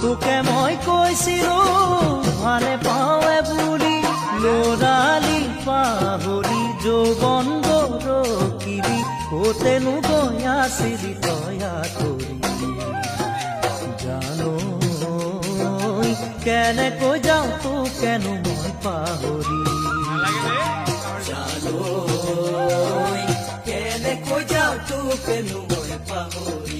তোকে মই কৈছিলো ভালে পাওঁৱে বুলি লৰালি পাহৰি যৌৱন গৰকিৰি কতেনো গৈ আছিলি তয়া কৰি জানো কেনেকৈ যাওঁ তোকেনো মই পাহৰি জানো কেনেকৈ যাওঁ তোকেনো মই পাহৰি